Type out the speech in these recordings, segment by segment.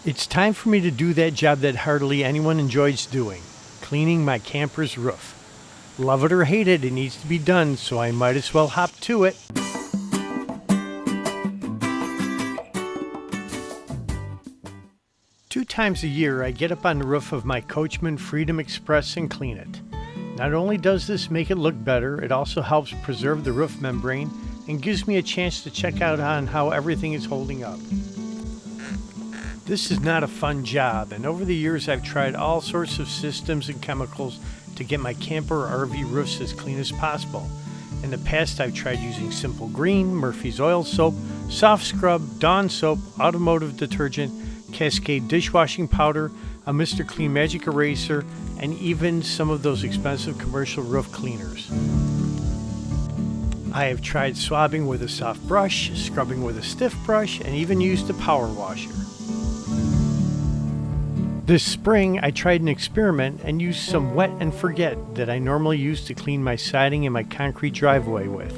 It's time for me to do that job that hardly anyone enjoys doing, cleaning my camper's roof. Love it or hate it, it needs to be done, so I might as well hop to it. Two times a year, I get up on the roof of my Coachman Freedom Express and clean it. Not only does this make it look better, it also helps preserve the roof membrane and gives me a chance to check out on how everything is holding up. This is not a fun job, and over the years I've tried all sorts of systems and chemicals to get my camper or RV roofs as clean as possible. In the past I've tried using Simple Green, Murphy's Oil Soap, Soft Scrub, Dawn Soap, automotive detergent, Cascade dishwashing powder, a Mr. Clean Magic eraser, and even some of those expensive commercial roof cleaners. I have tried swabbing with a soft brush, scrubbing with a stiff brush, and even used a power washer. This spring, I tried an experiment and used some wet and forget that I normally use to clean my siding and my concrete driveway with.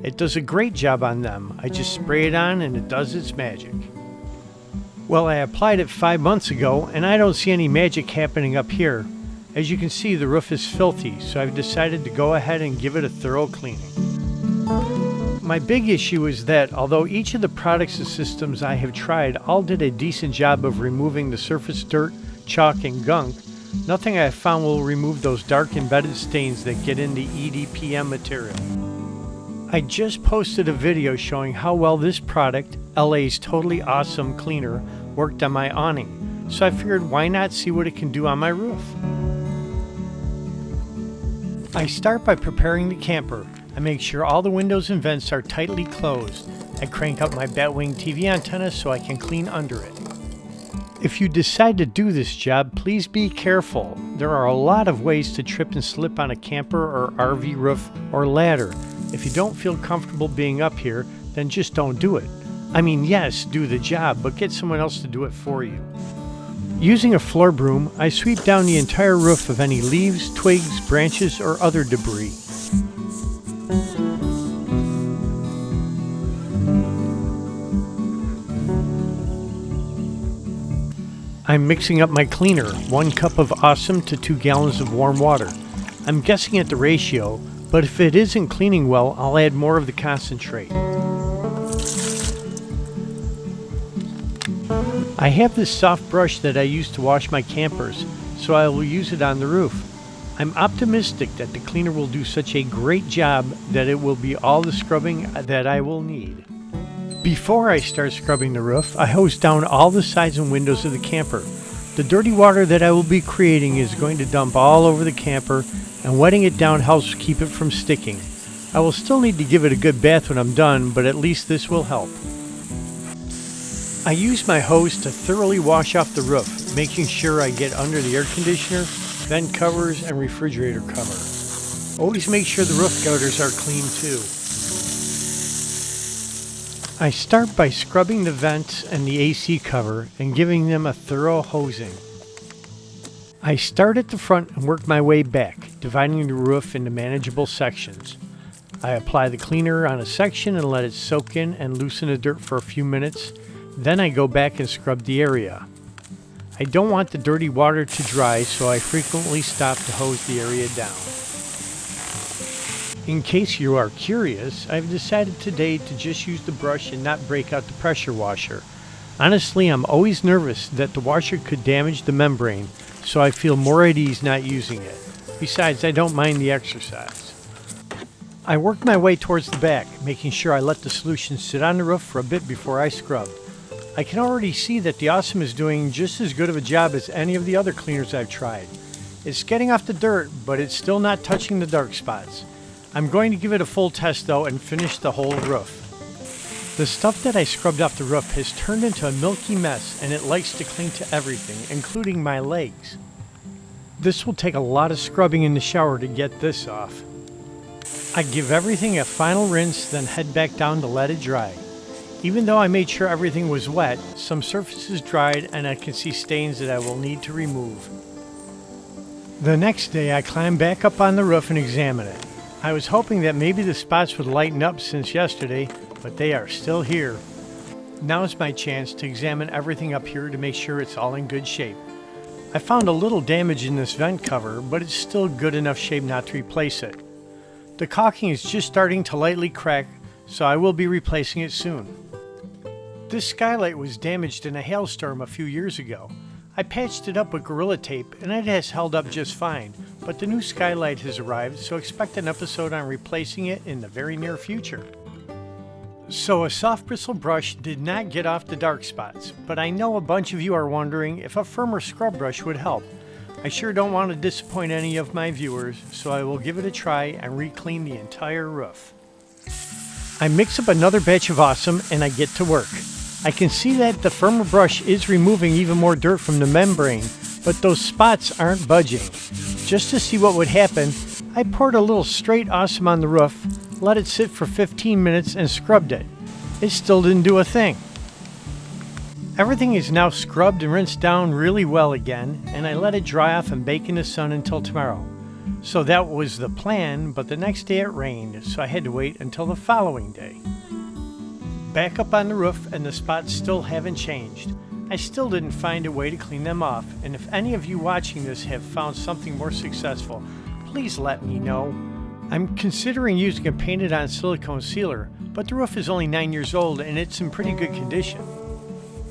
It does a great job on them. I just spray it on and it does its magic. Well, I applied it 5 months ago and I don't see any magic happening up here. As you can see, the roof is filthy, so I've decided to go ahead and give it a thorough cleaning. My big issue is that although each of the products and systems I have tried all did a decent job of removing the surface dirt, chalk, and gunk, nothing I have found will remove those dark embedded stains that get into EDPM material. I just posted a video showing how well this product, LA's Totally Awesome Cleaner, worked on my awning, so I figured why not see what it can do on my roof. I start by preparing the camper. I make sure all the windows and vents are tightly closed. I crank up my Batwing TV antenna so I can clean under it. If you decide to do this job, please be careful. There are a lot of ways to trip and slip on a camper or RV roof or ladder. If you don't feel comfortable being up here, then just don't do it. I mean, yes, do the job, but get someone else to do it for you. Using a floor broom, I sweep down the entire roof of any leaves, twigs, branches, or other debris. I'm mixing up my cleaner, 1 cup of Awesome to 2 gallons of warm water. I'm guessing at the ratio, but if it isn't cleaning well, I'll add more of the concentrate. I have this soft brush that I use to wash my campers, so I will use it on the roof. I'm optimistic that the cleaner will do such a great job that it will be all the scrubbing that I will need. Before I start scrubbing the roof, I hose down all the sides and windows of the camper. The dirty water that I will be creating is going to dump all over the camper, and wetting it down helps keep it from sticking. I will still need to give it a good bath when I'm done, but at least this will help. I use my hose to thoroughly wash off the roof, making sure I get under the air conditioner, vent covers, and refrigerator cover. Always make sure the roof gutters are clean too. I start by scrubbing the vents and the AC cover and giving them a thorough hosing. I start at the front and work my way back, dividing the roof into manageable sections. I apply the cleaner on a section and let it soak in and loosen the dirt for a few minutes. Then I go back and scrub the area. I don't want the dirty water to dry, so I frequently stop to hose the area down. In case you are curious, I've decided today to just use the brush and not break out the pressure washer. Honestly, I'm always nervous that the washer could damage the membrane, so I feel more at ease not using it. Besides, I don't mind the exercise. I work my way towards the back, making sure I let the solution sit on the roof for a bit before I scrub. I can already see that the Awesome is doing just as good of a job as any of the other cleaners I've tried. It's getting off the dirt, but it's still not touching the dark spots. I'm going to give it a full test though and finish the whole roof. The stuff that I scrubbed off the roof has turned into a milky mess, and it likes to cling to everything, including my legs. This will take a lot of scrubbing in the shower to get this off. I give everything a final rinse, then head back down to let it dry. Even though I made sure everything was wet, some surfaces dried and I can see stains that I will need to remove. The next day I climb back up on the roof and examine it. I was hoping that maybe the spots would lighten up since yesterday, but they are still here. Now is my chance to examine everything up here to make sure it's all in good shape. I found a little damage in this vent cover, but it's still good enough shape not to replace it. The caulking is just starting to lightly crack, so I will be replacing it soon. This skylight was damaged in a hailstorm a few years ago. I patched it up with Gorilla Tape and it has held up just fine, but the new skylight has arrived, so expect an episode on replacing it in the very near future. So a soft bristle brush did not get off the dark spots, but I know a bunch of you are wondering if a firmer scrub brush would help. I sure don't want to disappoint any of my viewers, so I will give it a try and re-clean the entire roof. I mix up another batch of Awesome and I get to work. I can see that the firmer brush is removing even more dirt from the membrane, but those spots aren't budging. Just to see what would happen, I poured a little straight Awesome on the roof, let it sit for 15 minutes and scrubbed it. It still didn't do a thing. Everything is now scrubbed and rinsed down really well again, and I let it dry off and bake in the sun until tomorrow. So that was the plan, but the next day it rained, so I had to wait until the following day. Back up on the roof and the spots still haven't changed. I still didn't find a way to clean them off, and if any of you watching this have found something more successful, please let me know. I'm considering using a painted on silicone sealer, but the roof is only 9 years old and it's in pretty good condition.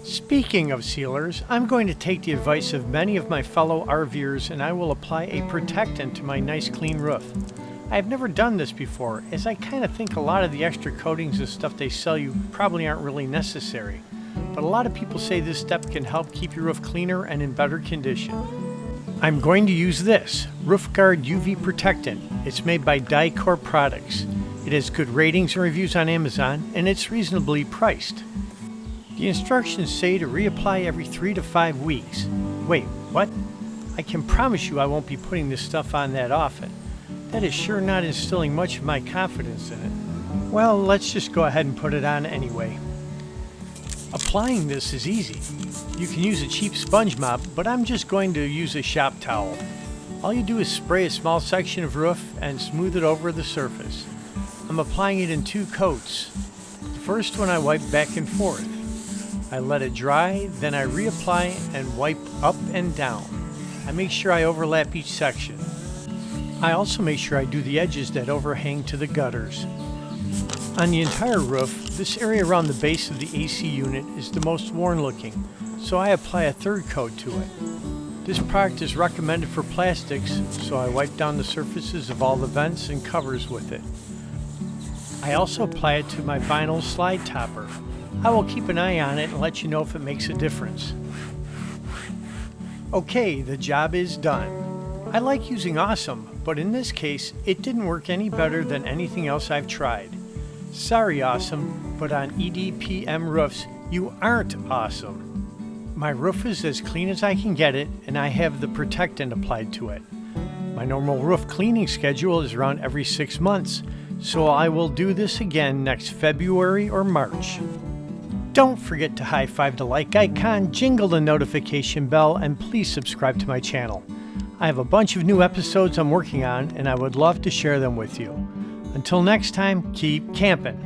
Speaking of sealers, I'm going to take the advice of many of my fellow RVers and I will apply a protectant to my nice clean roof. I've never done this before, as I kind of think a lot of the extra coatings and stuff they sell you probably aren't really necessary. But a lot of people say this step can help keep your roof cleaner and in better condition. I'm going to use this, RoofGuard UV Protectant. It's made by Dicor Products. It has good ratings and reviews on Amazon, and it's reasonably priced. The instructions say to reapply every 3 to 5 weeks. Wait, what? I can promise you I won't be putting this stuff on that often. That is sure not instilling much of my confidence in it. Well, let's just go ahead and put it on anyway. Applying this is easy. You can use a cheap sponge mop, but I'm just going to use a shop towel. All you do is spray a small section of roof and smooth it over the surface. I'm applying it in 2 coats. The first one I wipe back and forth. I let it dry, then I reapply and wipe up and down. I make sure I overlap each section. I also make sure I do the edges that overhang to the gutters. On the entire roof, this area around the base of the AC unit is the most worn looking, so I apply a 3rd coat to it. This product is recommended for plastics, so I wipe down the surfaces of all the vents and covers with it. I also apply it to my vinyl slide topper. I will keep an eye on it and let you know if it makes a difference. Okay, the job is done. I like using Awesome, but in this case, it didn't work any better than anything else I've tried. Sorry, Awesome, but on EDPM roofs, you aren't awesome. My roof is as clean as I can get it, and I have the protectant applied to it. My normal roof cleaning schedule is around every 6 months, so I will do this again next February or March. Don't forget to high-five the like icon, jingle the notification bell, and please subscribe to my channel. I have a bunch of new episodes I'm working on, and I would love to share them with you. Until next time, keep camping.